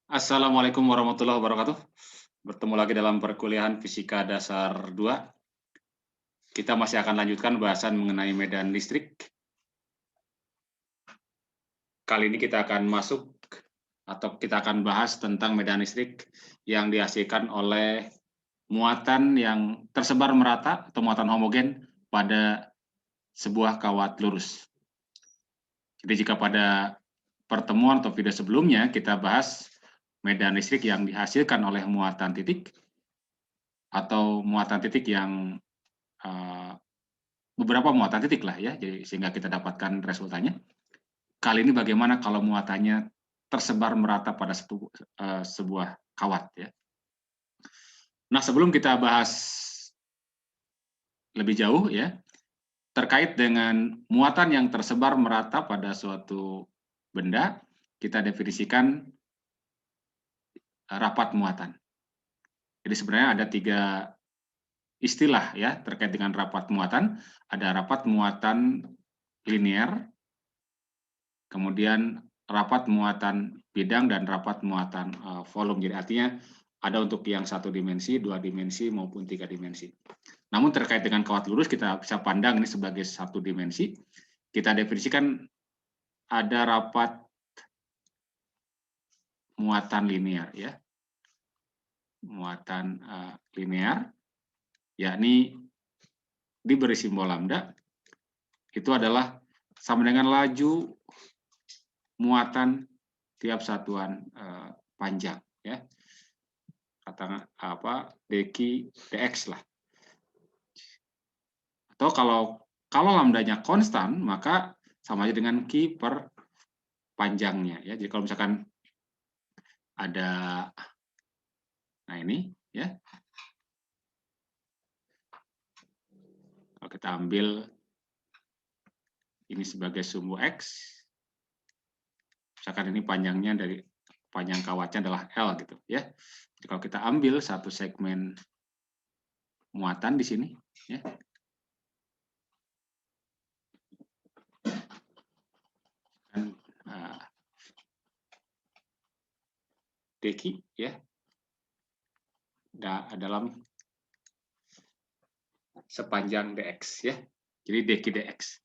Assalamualaikum warahmatullahi wabarakatuh. Bertemu lagi dalam perkuliahan Fisika Dasar 2. Kita masih akan lanjutkan bahasan mengenai medan listrik. Kali ini kita akan masuk atau kita akan bahas tentang medan listrik yang dihasilkan oleh muatan yang tersebar merata atau muatan homogen pada sebuah kawat lurus. Jadi jika pada pertemuan atau video sebelumnya kita bahas medan listrik yang dihasilkan oleh muatan titik atau muatan titik yang beberapa muatan titik lah ya, jadi sehingga kita dapatkan resultannya. Kali ini bagaimana kalau muatannya tersebar merata pada sebuah kawat ya. Nah, sebelum kita bahas lebih jauh ya, terkait dengan muatan yang tersebar merata pada suatu benda, kita definisikan rapat muatan. Jadi sebenarnya ada 3 istilah ya terkait dengan rapat muatan. Ada rapat muatan linear, kemudian rapat muatan bidang dan rapat muatan volume. Jadi artinya ada untuk yang 1 dimensi, 2 dimensi maupun 3 dimensi. Namun terkait dengan kawat lurus kita bisa pandang ini sebagai 1 dimensi. Kita definisikan ada rapat muatan linear ya. Muatan linear yakni diberi simbol lambda itu adalah sama dengan laju muatan tiap satuan panjang ya. Katakan dq dx lah. Atau kalau lambdanya konstan maka sama aja dengan Q per panjangnya ya. Jadi kalau misalkan ada, nah ini ya, kalau kita ambil ini sebagai sumbu X, misalkan ini panjangnya dari panjang kawatnya adalah L gitu ya. Jadi kalau kita ambil satu segmen muatan di sini ya, dan dq ya, dalam sepanjang dx ya. Jadi dq dx.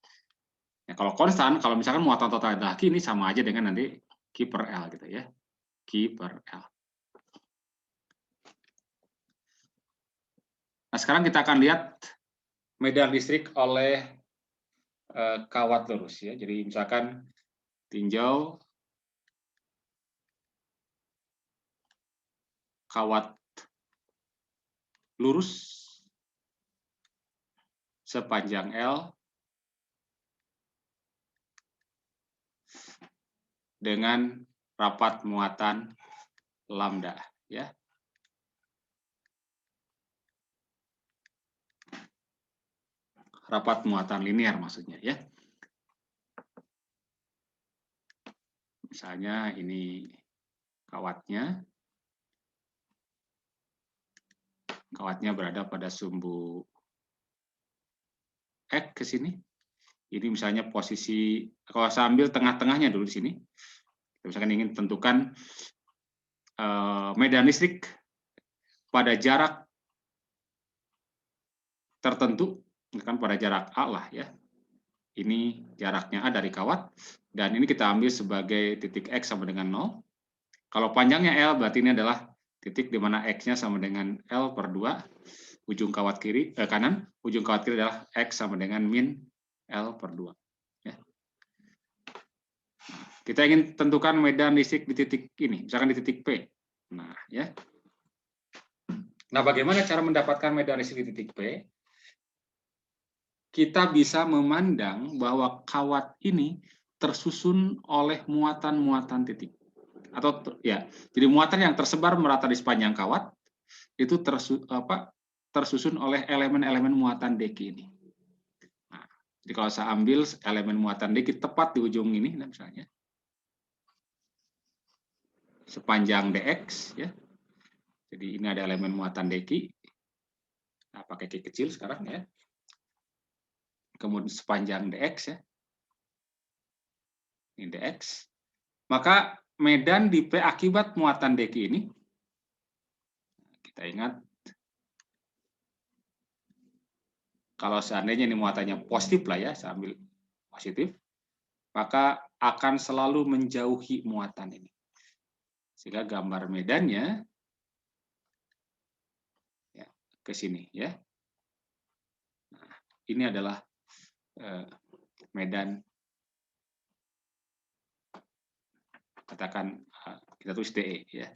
Nah, kalau konstan, kalau misalkan muatan total adalah Q, ini sama aja dengan nanti Q per L gitu ya. Q per L. Nah, sekarang kita akan lihat medan listrik oleh kawat lurus ya. Jadi misalkan tinjau kawat lurus sepanjang L dengan rapat muatan lambda ya. Rapat muatan linear maksudnya ya. Misalnya ini kawatnya berada pada sumbu X ke sini. Ini misalnya posisi, kalau saya ambil tengah-tengahnya dulu di sini. Misalkan ingin tentukan medan listrik pada jarak tertentu, kan pada jarak A lah ya. Ini jaraknya A dari kawat, dan ini kita ambil sebagai titik X sama dengan 0. Kalau panjangnya L, berarti ini adalah titik di mana X-nya sama dengan L per 2, ujung kawat kanan, ujung kawat kiri adalah X sama dengan min L per 2. Ya. Kita ingin tentukan medan listrik di titik ini, misalkan di titik P. Nah, ya. Nah, bagaimana cara mendapatkan medan listrik di titik P? Kita bisa memandang bahwa kawat ini tersusun oleh muatan-muatan titik. Atau ya, jadi muatan yang tersebar merata di sepanjang kawat itu tersusun oleh elemen-elemen muatan dq ini. Nah, jadi kalau saya ambil elemen muatan dq tepat di ujung ini, misalnya sepanjang dx ya. Jadi ini ada elemen muatan dq. Nah, pakai Q kecil sekarang ya. Kemudian sepanjang dx ya. Ini dx. Maka medan di P akibat muatan deki ini, kita ingat, kalau seandainya ini muatannya positif lah ya, saya ambil positif, maka akan selalu menjauhi muatan ini. Sehingga gambar medannya ya, ke sini ya. Nah, ini adalah medan, katakan kita tulis DE ya.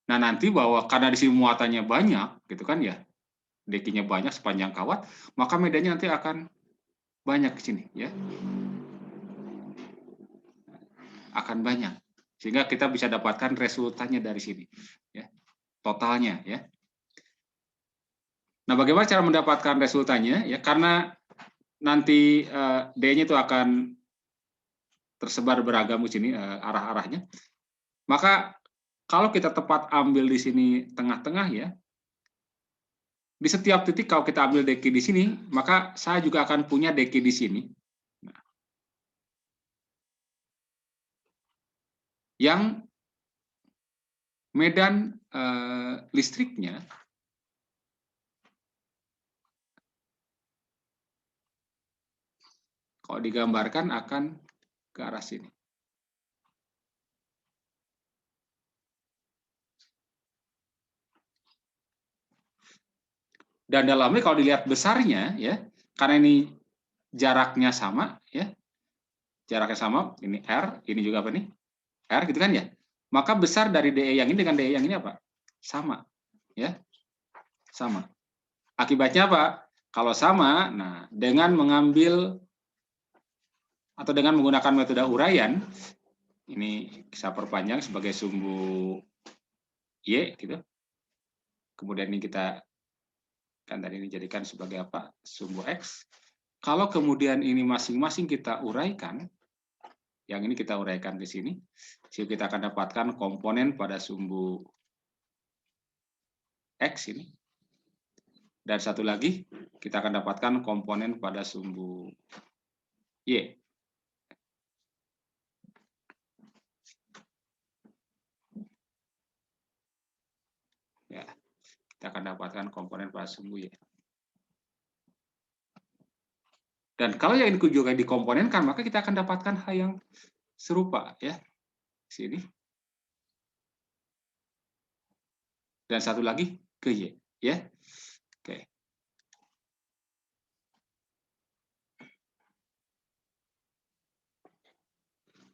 Nah, nanti bahwa karena di sini muatannya banyak gitu kan ya, dekinya banyak sepanjang kawat, maka medannya nanti akan banyak di sini ya. Akan banyak. Sehingga kita bisa dapatkan resultannya dari sini ya. Totalnya ya. Nah, bagaimana cara mendapatkan resultannya ya? Karena nanti D-nya itu akan tersebar beragam di sini arah-arahnya. Maka kalau kita tepat ambil di sini tengah-tengah ya, di setiap titik kalau kita ambil deki di sini, maka saya juga akan punya deki di sini. Nah, yang medan listriknya kalau digambarkan akan ke arah sini. Dan dalamnya kalau dilihat besarnya ya, karena ini jaraknya sama ya. Jaraknya sama, ini R, ini juga apa nih? R gitu kan ya. Maka besar dari DE yang ini dengan DE yang ini apa? Sama. Ya. Sama. Akibatnya apa? Kalau sama, nah dengan mengambil atau dengan menggunakan metode uraian, ini saya perpanjang sebagai sumbu Y gitu. Kemudian ini kita kan tadi ini jadikan sebagai apa? Sumbu X. Kalau kemudian ini masing-masing kita uraikan, yang ini kita uraikan di sini, sehingga kita akan dapatkan komponen pada sumbu X ini. Dan satu lagi, kita akan dapatkan komponen pada sumbu Y. Ya, kita akan dapatkan komponen pada sumbu Y. Dan kalau yang ini juga dikomponenkan, maka kita akan dapatkan hal yang serupa ya. Sini. Dan satu lagi ke Y ya. Oke.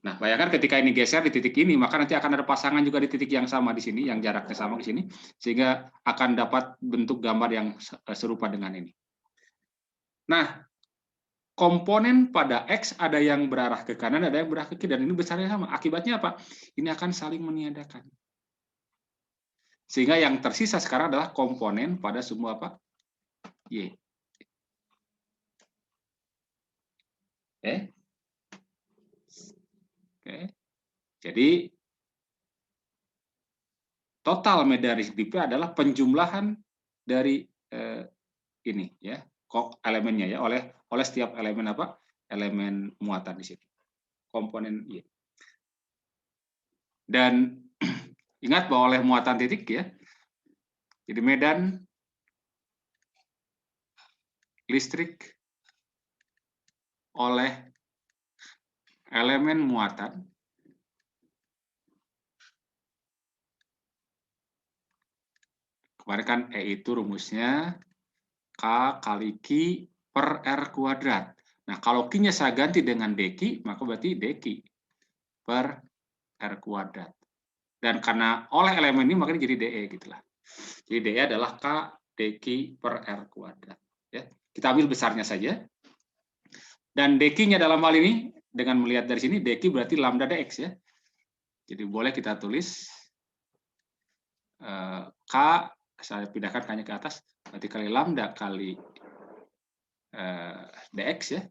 Nah, bayangkan ketika ini geser di titik ini, maka nanti akan ada pasangan juga di titik yang sama di sini, yang jaraknya sama di sini, sehingga akan dapat bentuk gambar yang serupa dengan ini. Nah, komponen pada X ada yang berarah ke kanan, ada yang berarah ke kiri, dan ini besarnya sama. Akibatnya apa? Ini akan saling meniadakan. Sehingga yang tersisa sekarang adalah komponen pada sumbu apa? Y. Oke. Oke. Jadi total medan listrik P adalah penjumlahan dari ini ya, elemennya ya, oleh setiap elemen apa? Elemen muatan di sini. Komponen Y. Dan ingat bahwa oleh muatan titik ya. Jadi medan listrik oleh elemen muatan kemarin kan E itu rumusnya K kali Q per R kuadrat. Nah, kalau Q-nya saya ganti dengan dq, maka berarti dq per R kuadrat. Dan karena oleh elemen ini, maka jadi dE gitulah. Jadi dE adalah K dq per R kuadrat. Ya. Kita ambil besarnya saja. Dan dq-nya dalam hal ini, dengan melihat dari sini, dq berarti lambda dx ya. Jadi boleh kita tulis K, saya pindahkan K-nya ke atas, berarti kali lambda kali dx ya,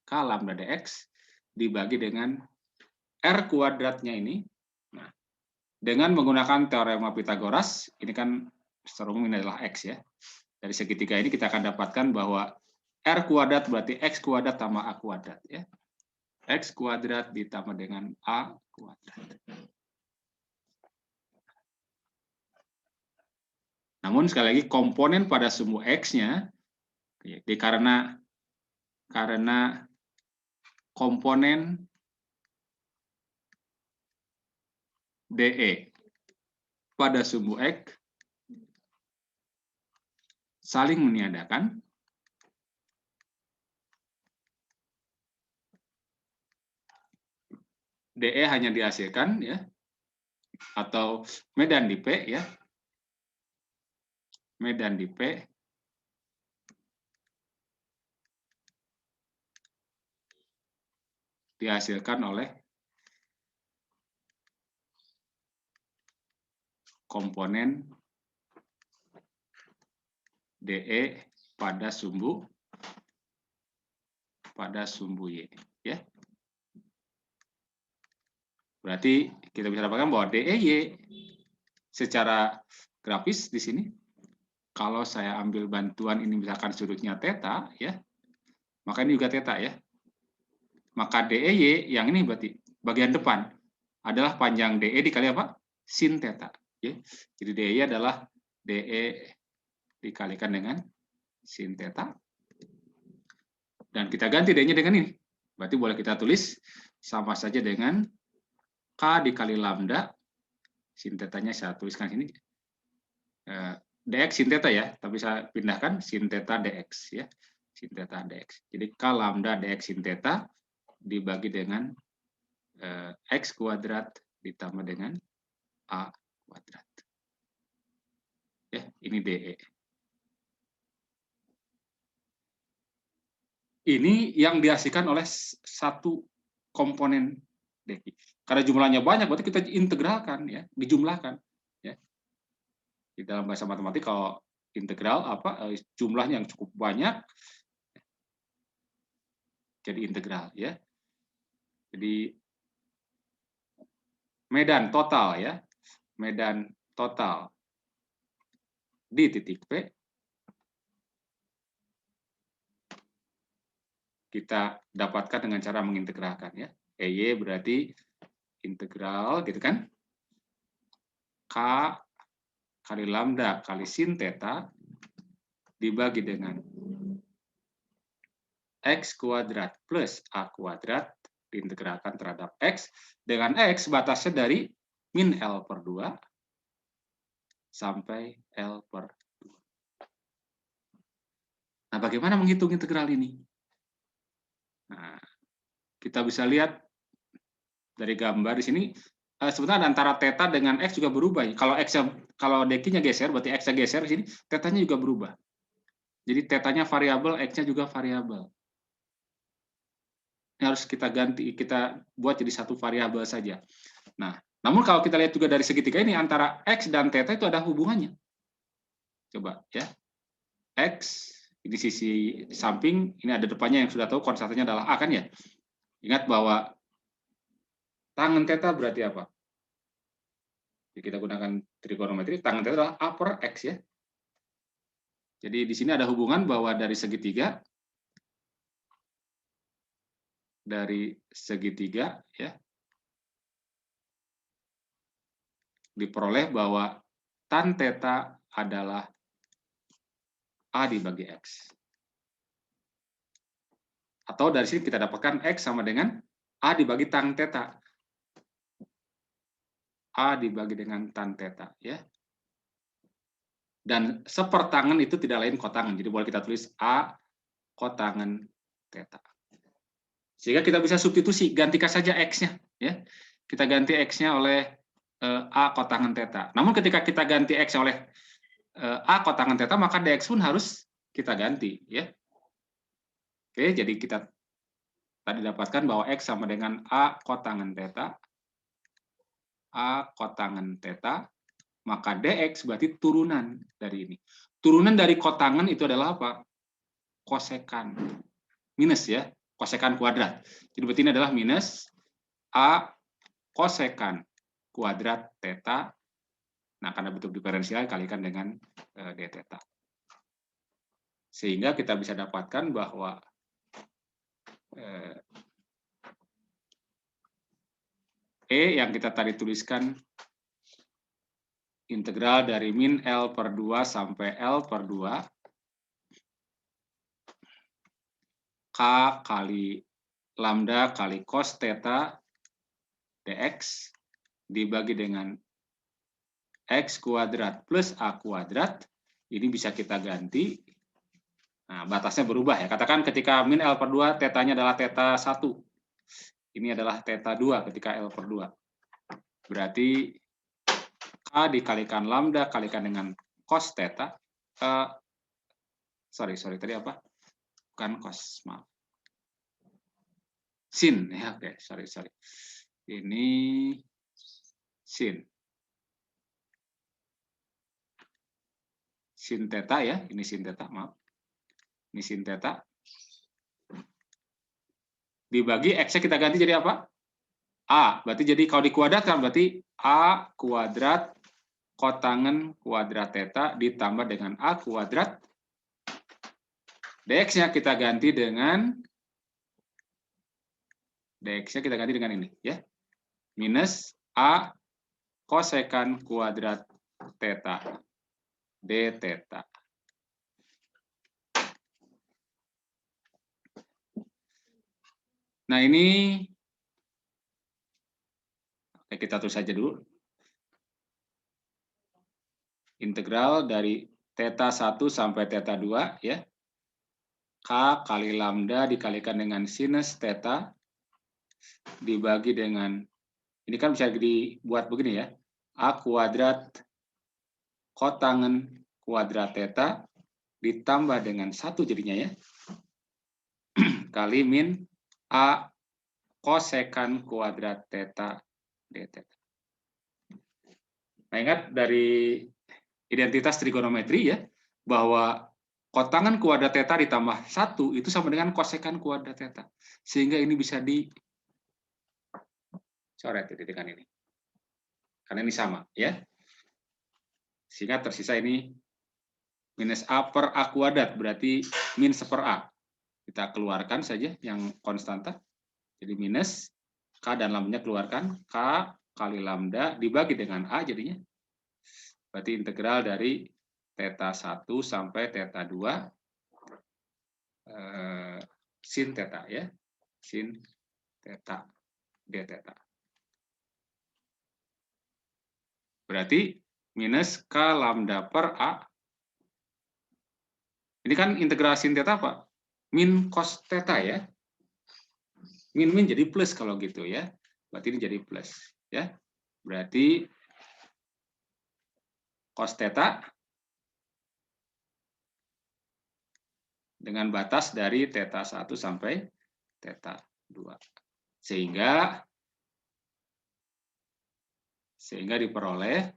K lambda dx dibagi dengan R kuadratnya ini. Nah, dengan menggunakan teorema Pitagoras, ini kan secara umum ini adalah X ya. Dari segitiga ini kita akan dapatkan bahwa R kuadrat berarti X kuadrat tambah A kuadrat. Ya. X kuadrat ditambah dengan A kuadrat. Namun sekali lagi komponen pada sumbu X-nya, karena komponen DE pada sumbu X saling meniadakan, DE hanya dihasilkan ya, atau medan di P ya, medan di P dihasilkan oleh komponen DE pada sumbu Y ya. Berarti kita bisa dapatkan bahwa DEY secara grafis di sini, kalau saya ambil bantuan ini misalkan sudutnya theta ya, maka ini juga theta ya. Maka DEY yang ini berarti bagian depan adalah panjang DE dikali apa? Sin theta. Ya. Jadi DEY adalah DE dikalikan dengan sin theta. Dan kita ganti D-nya dengan ini. Berarti boleh kita tulis sama saja dengan K dikali lambda. Sin theta-nya saya tuliskan ini. DX sin theta ya, tapi saya pindahkan sin theta DX ya. Sin theta DX. Jadi K lambda DX sin theta dibagi dengan X kuadrat ditambah dengan A kuadrat. Ya, ini DE. Ini yang dihasilkan oleh satu komponen DQ. Karena jumlahnya banyak, berarti kita integralkan ya, dijumlahkan. Ya. Di dalam bahasa matematik kalau integral jumlahnya yang cukup banyak, jadi integral ya. Jadi medan total ya, medan total di titik P kita dapatkan dengan cara mengintegralkan ya. EY berarti integral gitu kan. K kali lambda kali sin theta dibagi dengan X kuadrat plus A kuadrat diintegralkan terhadap X, dengan X batasnya dari min L per 2 sampai L per 2. Nah, bagaimana menghitung integral ini? Nah, kita bisa lihat dari gambar di sini, sebenarnya antara theta dengan X juga berubah. Kalau DQ-nya geser, berarti X-nya geser di sini, theta-nya juga berubah. Jadi theta-nya variabel, X-nya juga variabel. Ini harus kita ganti, kita buat jadi satu variabel saja. Nah, namun kalau kita lihat juga dari segitiga ini, antara X dan theta itu ada hubungannya. Coba ya. X di sisi samping, ini ada depannya yang sudah tahu konstantanya adalah A kan ya. Ingat bahwa tangen theta berarti apa? Jadi kita gunakan trigonometri, tangen theta adalah A per X ya. Jadi di sini ada hubungan bahwa dari segitiga ya diperoleh bahwa tan theta adalah A dibagi X. Atau dari sini kita dapatkan X sama dengan A dibagi tan theta. A dibagi dengan tan theta ya. Dan sepertangan itu tidak lain kotangan. Jadi boleh kita tulis A kotangan theta. Sehingga kita bisa substitusi, gantikan saja X-nya ya. Kita ganti X-nya oleh A kotangan theta. Namun ketika kita ganti X oleh A kotangan theta, maka DX pun harus kita ganti ya. Oke, jadi kita tadi dapatkan bahwa X sama dengan A kotangan theta. A kotangan theta, maka DX berarti turunan dari ini. Turunan dari kotangan itu adalah apa? Kosekan. Minus ya, kosekan kuadrat. Jadi berarti ini adalah minus A kosekan kuadrat theta. Nah, karena bentuk diferensial kalikan dengan d theta. Sehingga kita bisa dapatkan bahwa E yang kita tadi tuliskan integral dari min L per 2 sampai L per 2 K kali lambda kali cos theta dx dibagi dengan X kuadrat plus A kuadrat, ini bisa kita ganti. Nah, batasnya berubah ya. Katakan ketika min L per 2, tetanya adalah theta 1. Ini adalah theta 2 ketika L per 2. Berarti K dikalikan lambda kalikan dengan cos theta. Sorry, tadi apa? Bukan cos, maaf. Sin, ya, oke, sorry. Ini sin. Sin theta ya, ini sin theta, maaf. Ini sin theta. Dibagi X-nya kita ganti jadi apa? A. Berarti jadi kalau dikuadratkan berarti A kuadrat kotangen kuadrat theta ditambah dengan A kuadrat. Dx-nya kita ganti dengan ini ya. Minus A kosekan kuadrat theta d theta. Nah, ini kita tulis saja dulu. Integral dari theta 1 sampai theta 2 ya. K kali lambda dikalikan dengan sinus theta dibagi dengan, ini kan bisa dibuat begini ya. A kuadrat kotangen kuadrat theta ditambah dengan 1 jadinya ya. Kali min A kosekan kuadrat theta d theta. Nah, ingat dari identitas trigonometri ya, bahwa kotangen kuadrat theta ditambah 1 itu sama dengan kosekan kuadrat theta. Sehingga ini bisa dicoret dengan ini. Karena ini sama ya. Sehingga tersisa ini minus A per A kuadrat, berarti min 1/A. Kita keluarkan saja yang konstanta. Jadi minus K dan lambdanya keluarkan. K kali lambda dibagi dengan A jadinya. Berarti integral dari theta 1 sampai theta 2 sin theta ya. Sin theta d theta. Berarti minus K lambda per A. Ini kan integral sin theta apa? Min cos theta ya. Min jadi plus kalau gitu ya. Berarti ini jadi plus ya. Berarti cos theta dengan batas dari theta 1 sampai theta 2. Sehingga diperoleh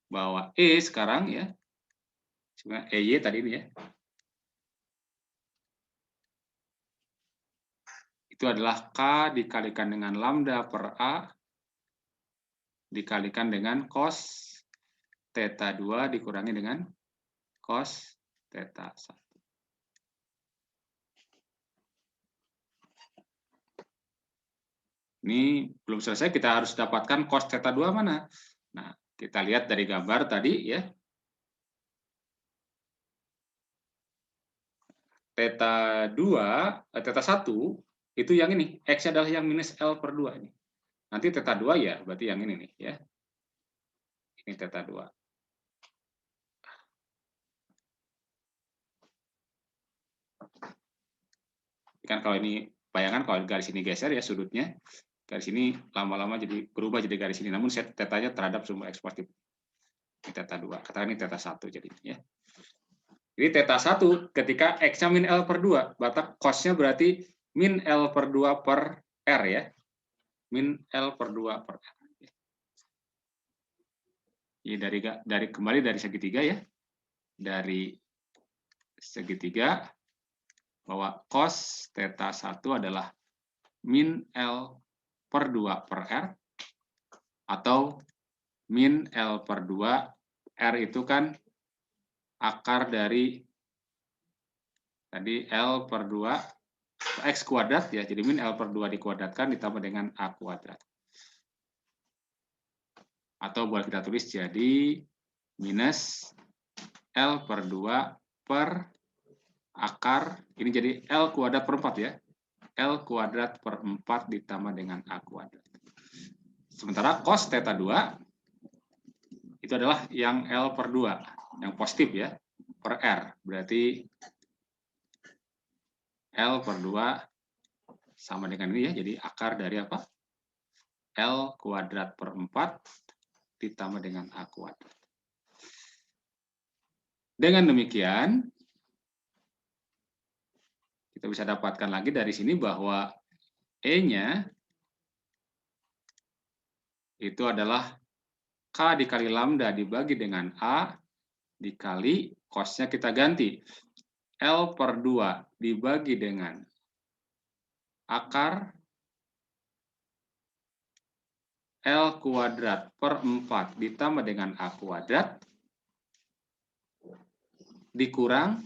bahwa E sekarang ya. Sebenarnya EY tadi ini ya. Itu adalah K dikalikan dengan lambda per A dikalikan dengan cos theta 2 dikurangi dengan cos theta 1. Ini belum selesai, kita harus dapatkan cos theta 2 mana? Nah, kita lihat dari gambar tadi ya. Theta 1 itu yang ini, X adalah yang minus L per 2 ini. Nanti theta 2 ya, berarti yang ini nih ya. Ini theta 2. Kan kalau ini bayangan kalau garis ini geser ya sudutnya, garis ini lama-lama jadi berubah jadi garis ini. Namun tetanya terhadap sumber X positif. Ini theta 2. Katakan ini theta 1 jadi ya. Jadi theta 1 ketika X-nya min L per 2, batas cos-nya berarti min L per 2 per R ya. Min L per 2 per R. Ini kembali dari segitiga ya. Dari segitiga bahwa cos theta 1 adalah min L per 2 per R atau min L per 2 R itu kan akar dari tadi L per 2 X kuadrat ya, jadi min L per 2 dikuadratkan ditambah dengan A kuadrat. Atau boleh kita tulis jadi minus L per 2 per akar, ini jadi L kuadrat per 4 ya. L kuadrat per 4 ditambah dengan A kuadrat. Sementara cos theta 2 itu adalah yang L per 2, yang positif ya, per R. Berarti L per 2 sama dengan ini ya, jadi akar dari apa? L kuadrat per 4 ditambah dengan A kuadrat. Dengan demikian, kita bisa dapatkan lagi dari sini bahwa E-nya itu adalah K dikali lambda dibagi dengan A dikali cos-nya kita ganti. L per 2 dibagi dengan akar L kuadrat per 4 ditambah dengan A kuadrat dikurang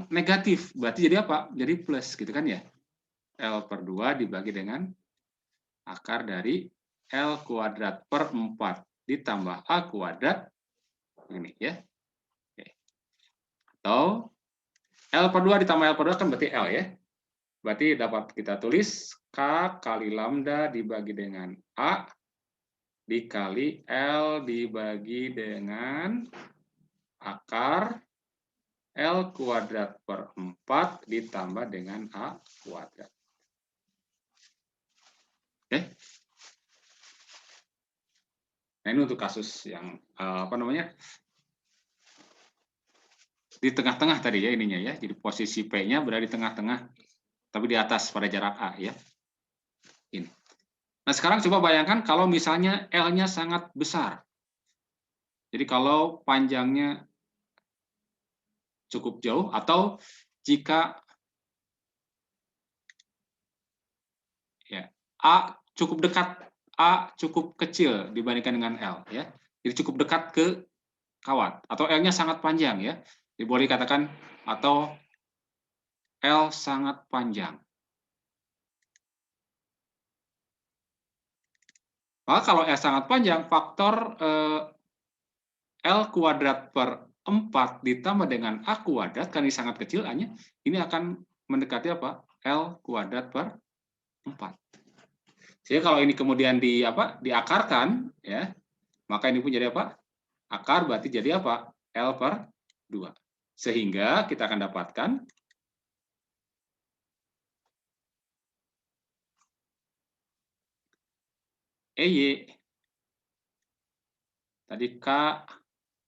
negatif. Berarti jadi apa? Jadi plus gitu kan ya. L per 2 dibagi dengan akar dari L kuadrat per 4 ditambah A kuadrat ini ya. Oke. Atau L per 2 ditambah L per 2 kan berarti L ya. Berarti dapat kita tulis K kali lambda dibagi dengan A dikali L dibagi dengan akar L kuadrat per 4 ditambah dengan A kuadrat. Oke. Nah, ini untuk kasus yang apa namanya? Di tengah-tengah tadi ya ininya ya. Jadi posisi P-nya berada di tengah-tengah tapi di atas pada jarak A ya. Ini. Nah, sekarang coba bayangkan kalau misalnya L-nya sangat besar. Jadi kalau panjangnya cukup jauh atau jika ya A cukup dekat, A cukup kecil dibandingkan dengan L ya. Jadi cukup dekat ke kawat atau L-nya sangat panjang ya. Jadi boleh dikatakan atau L sangat panjang. Maka kalau L sangat panjang, faktor L kuadrat per 4 ditambah dengan A kuadrat, kan ini sangat kecil A-nya, ini akan mendekati apa? L kuadrat per 4. Jadi kalau ini kemudian diakarkan, ya, maka ini pun jadi apa? Akar berarti jadi apa? L per 2. Sehingga kita akan dapatkan EY tadi K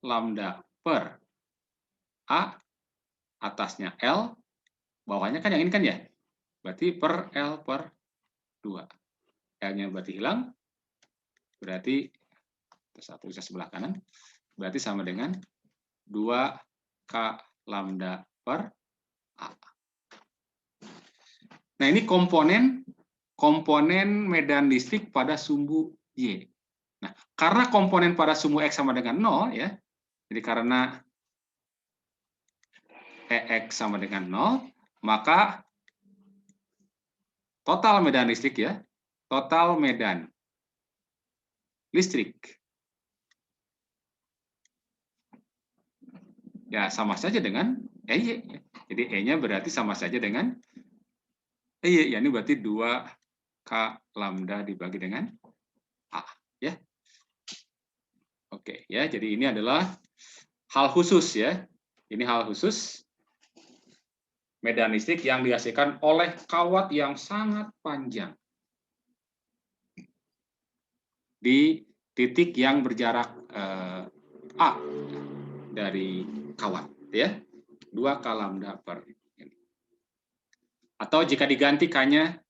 lambda per A, atasnya L, bawahnya kan yang ini kan ya? Berarti per L per 2. L-nya berarti hilang, berarti satu bisa sebelah kanan, berarti sama dengan 2K lambda per A. Nah, ini komponen medan listrik pada sumbu Y. Nah, karena komponen pada sumbu X sama dengan 0 ya. Jadi karena EX sama dengan 0, maka total medan listrik ya. Total medan listrik ya sama saja dengan EY. Jadi E-nya berarti sama saja dengan EY, ya ini berarti 2K lambda dibagi dengan A ya. Oke ya, jadi ini adalah hal khusus ya. Ini hal khusus medan listrik yang dihasilkan oleh kawat yang sangat panjang di titik yang berjarak A dari kawat ya. 2K lambda per ini. Atau jika diganti K-nya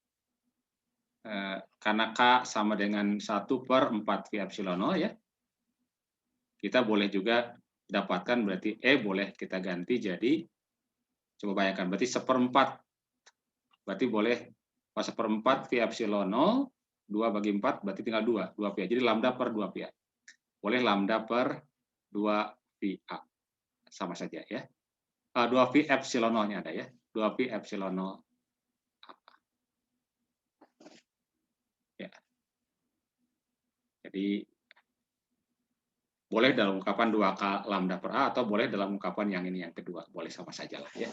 karena K sama dengan 1 per 4 V epsilon 0 ya. Kita boleh juga dapatkan berarti E boleh kita ganti jadi, coba bayangkan, berarti 1/4. Berarti boleh pas 1/4 V epsilon 0, 2 bagi 4 berarti tinggal 2 pi. Jadi lambda per 2 pi. Boleh lambda per 2 pi 2VA. Sama saja ya. 2V epsilon 0-nya ada ya. 2V epsilon 0. Ya. Jadi boleh dalam ungkapan 2K lambda per A atau boleh dalam ungkapan yang ini yang kedua. Boleh sama saja lah ya.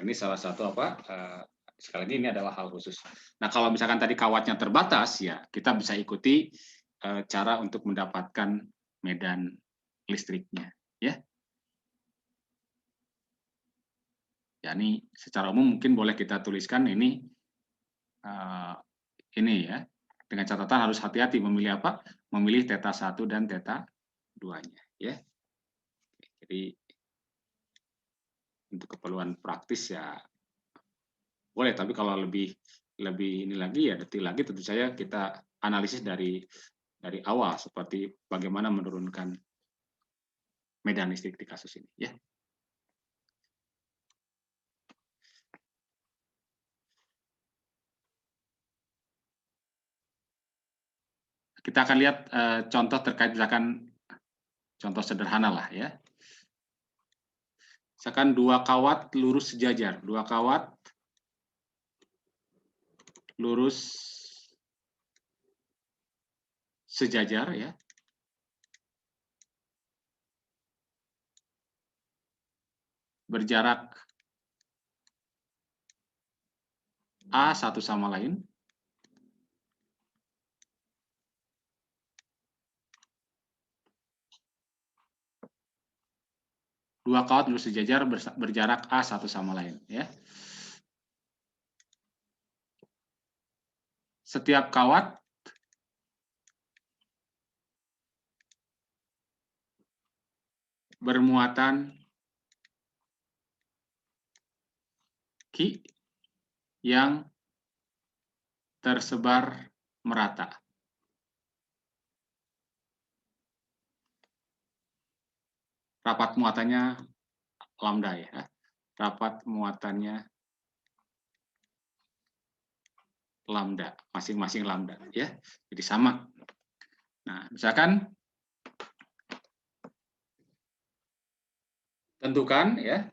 Ini salah satu apa? Sekali lagi ini adalah hal khusus. Nah, kalau misalkan tadi kawatnya terbatas, ya kita bisa ikuti cara untuk mendapatkan medan listriknya, ya. Ya, ini secara umum mungkin boleh kita tuliskan ini ya. Dengan catatan harus hati-hati memilih apa? Memilih theta 1 dan theta 2-nya, ya. Jadi untuk keperluan praktis ya boleh, tapi kalau lebih ini lagi ya detil lagi tentu saja kita analisis dari awal seperti bagaimana menurunkan medan listrik di kasus ini ya. Kita akan lihat contoh terkait misalkan contoh sederhana lah ya. Misalkan 2 kawat lurus sejajar, 2 kawat lurus sejajar ya. Berjarak A satu sama lain. Dua kawat lurus sejajar berjarak A satu sama lain ya. Setiap kawat bermuatan Q yang tersebar merata. Rapat muatannya lambda ya. Rapat muatannya lambda, masing-masing lambda ya. Jadi sama. Nah, misalkan tentukan ya.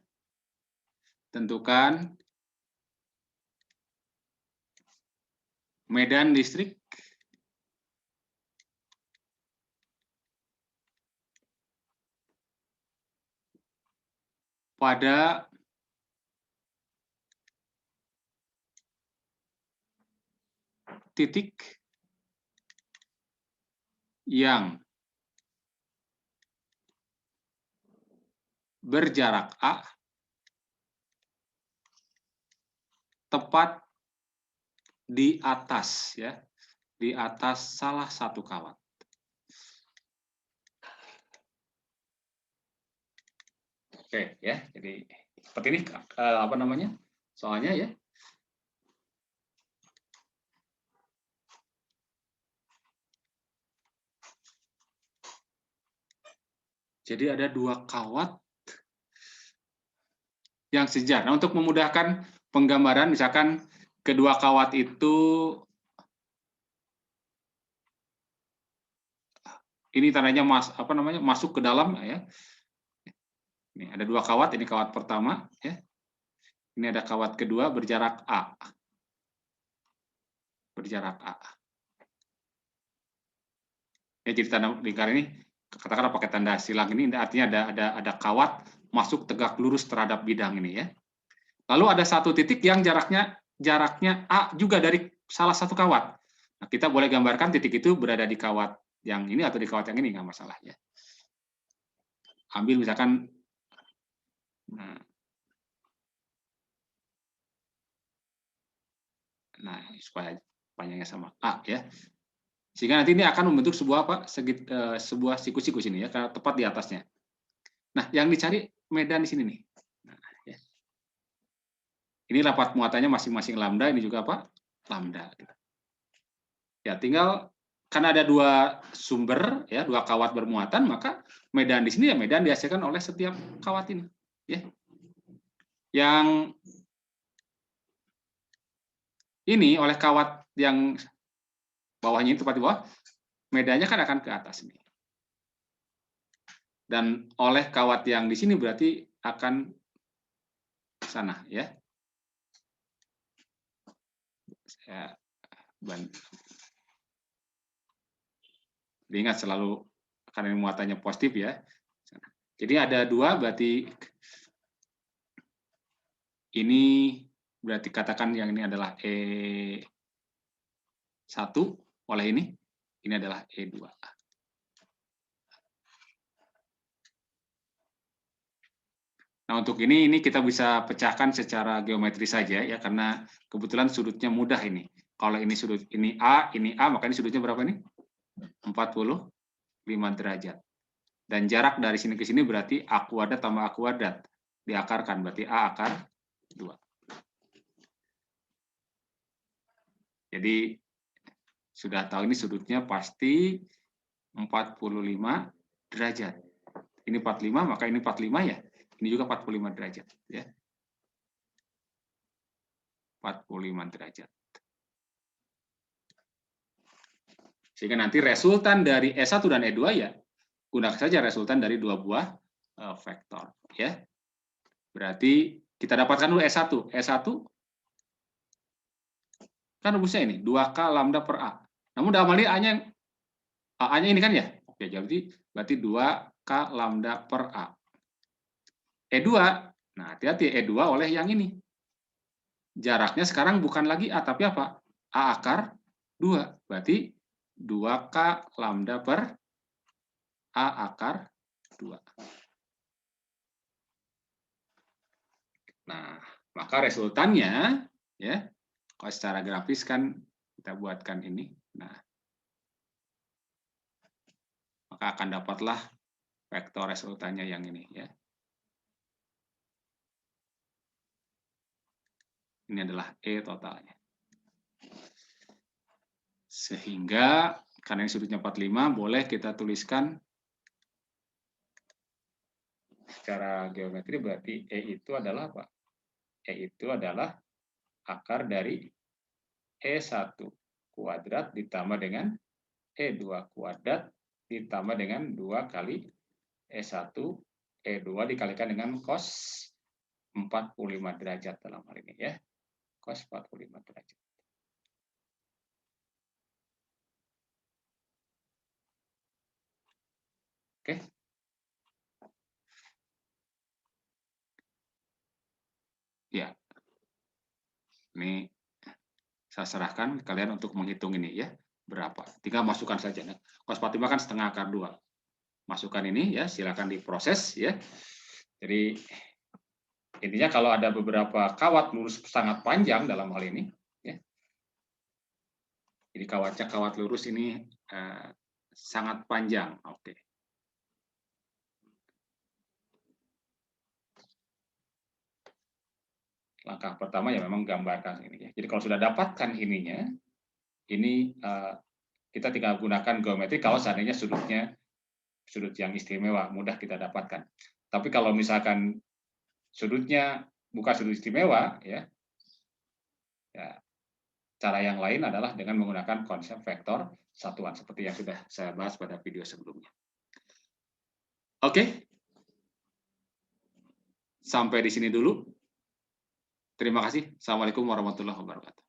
Tentukan medan listrik pada titik yang berjarak A tepat di atas ya, di atas salah satu kawat. Oke ya, jadi seperti ini apa namanya? Soalnya ya. Jadi ada 2 kawat yang sejajar. Nah, untuk memudahkan penggambaran, misalkan kedua kawat itu ini tandanya masuk ke dalam ya. Ini ada 2 kawat, ini kawat pertama ya. Ini ada kawat kedua berjarak A. Berjarak A. Ya, jadi tanda lingkar ini katakanlah pakai tanda silang ini artinya ada kawat masuk tegak lurus terhadap bidang ini ya. Lalu ada satu titik yang jaraknya A juga dari salah satu kawat. Nah, kita boleh gambarkan titik itu berada di kawat yang ini atau di kawat yang ini, nggak masalah ya. Ambil misalkan nah supaya panjangnya sama A ya. Sehingga nanti ini akan membentuk sebuah sebuah sikus-sikus ini ya, tepat di atasnya. Nah, yang dicari medan di sini nih. Nah, ya. Ini rapat muatannya masing-masing lambda, ini juga apa? Lambda. Ya, tinggal karena ada 2 sumber ya, 2 kawat bermuatan, maka medan di sini ya medan dihasilkan oleh setiap kawat ini, ya. Yang ini oleh kawat yang bawahnya itu tepat di bawah, medanya kan akan ke atas nih. Dan oleh kawat yang di sini berarti akan sana ya. Saya ingat selalu karena muatannya positif ya. Jadi ada dua, berarti ini berarti katakan yang ini adalah E1 oleh ini adalah E2. Nah, untuk ini kita bisa pecahkan secara geometri saja ya, karena kebetulan sudutnya mudah ini. Kalau ini sudut ini A, maka ini sudutnya berapa nih? 45 derajat. Dan jarak dari sini ke sini berarti A kuadrat tambah A kuadrat. Diakarkan, berarti A akar 2. Jadi sudah tahu ini sudutnya pasti 45 derajat. Ini 45, maka ini 45 ya. Ini juga 45 derajat ya. 45 derajat. Sehingga nanti resultan dari E1 dan E2 ya gunakan saja resultan dari dua buah vektor ya. Berarti kita dapatkan dulu E1. E1 kan rumusnya ini 2K lambda per A. Namun dalam hal ini A-nya ini kan ya. Oke, jadi berarti 2K lambda per A. E2, nah hati-hati E2 oleh yang ini. Jaraknya sekarang bukan lagi A, tapi apa? A akar 2. Berarti 2K lambda per A akar 2. Nah, maka resultannya, ya, kalau secara grafis kan kita buatkan ini. Nah, maka akan dapatlah vektor resultannya yang ini, ya. Ini adalah E totalnya. Sehingga, karena ini sudutnya 45, boleh kita tuliskan secara geometri, berarti E itu adalah apa? E itu adalah akar dari E1 kuadrat ditambah dengan E2 kuadrat ditambah dengan 2 kali E1, E2 dikalikan dengan cos 45 derajat dalam hal ini ya. Cos 45 derajat. Oke. Ya. Ini saya serahkan kalian untuk menghitung ini ya. Berapa? Tinggal masukkan saja. Nah, cos 45 kan setengah akar 2. Masukkan ini ya, silakan diproses ya. Jadi intinya kalau ada beberapa kawat lurus sangat panjang dalam hal ini ya. Jadi kawat lurus ini sangat panjang. Oke. Langkah pertama ya memang gambarkan ini ya. Jadi kalau sudah dapatkan ininya, ini kita tinggal gunakan geometri kalau seandainya sudut yang istimewa, mudah kita dapatkan. Tapi kalau misalkan sudutnya bukan sudut istimewa ya, cara yang lain adalah dengan menggunakan konsep vektor satuan seperti yang sudah saya bahas pada video sebelumnya. Oke. Sampai di sini dulu. Terima kasih. Assalamualaikum warahmatullahi wabarakatuh.